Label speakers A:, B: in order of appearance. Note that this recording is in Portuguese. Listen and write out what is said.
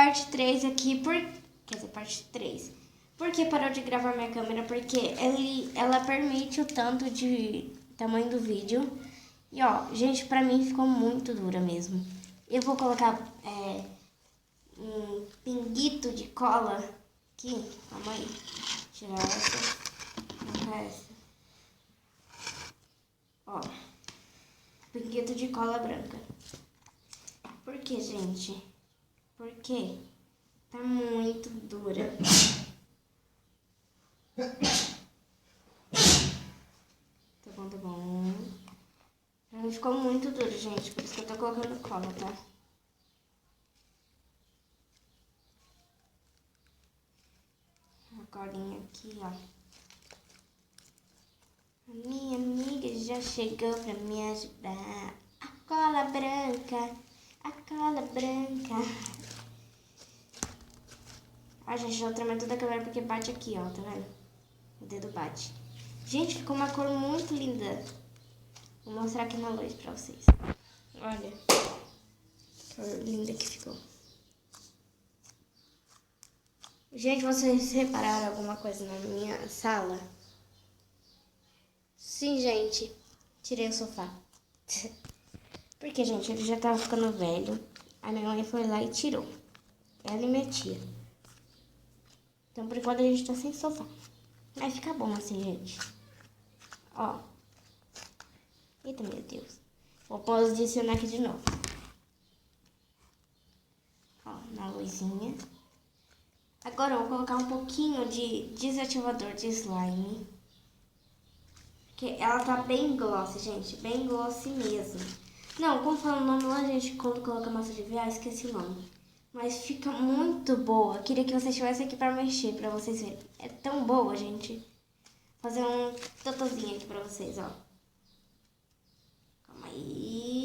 A: parte 3 aqui, quer dizer, parte 3. Por que parou de gravar minha câmera? Porque ela permite o tanto de tamanho do vídeo. E ó, gente, pra mim ficou muito dura mesmo. Eu vou colocar um pinguito de cola aqui. Calma aí. Tirar essa. Colocar essa. Ó. Pinguito de cola branca. Por que, gente? Porque tá muito dura. Tá bom, tá bom. Pra mim ficou muito duro, gente. Por isso que eu tô colocando cola, tá? A colinha aqui, ó. A minha amiga já chegou pra me ajudar. A cola branca. A cola branca. Ah, gente, eu tremendo toda a câmera porque bate aqui, ó. Tá vendo? O dedo bate. Gente, ficou uma cor muito linda. Vou mostrar aqui na luz pra vocês. Olha. Que cor linda que ficou. Gente, vocês repararam alguma coisa na minha sala? Sim, gente. Tirei o sofá. Porque, gente, ele já tava ficando velho. A minha mãe foi lá e tirou. Ela e minha tia. Então, por enquanto, a gente tá sem sofá. Mas fica bom assim, gente. Ó. Eita, meu Deus. Vou posicionar aqui de novo. Ó, na luzinha. Agora eu vou colocar um pouquinho de desativador de slime. Porque ela tá bem glossy, gente. Bem glossy mesmo. Não, como fala o nome lá, gente, quando coloca massa de viar, esqueci o nome. Mas fica muito boa. Queria que vocês estivessem aqui pra mexer, pra vocês verem. É tão boa, gente. Vou fazer um totozinho aqui pra vocês, ó. Calma aí.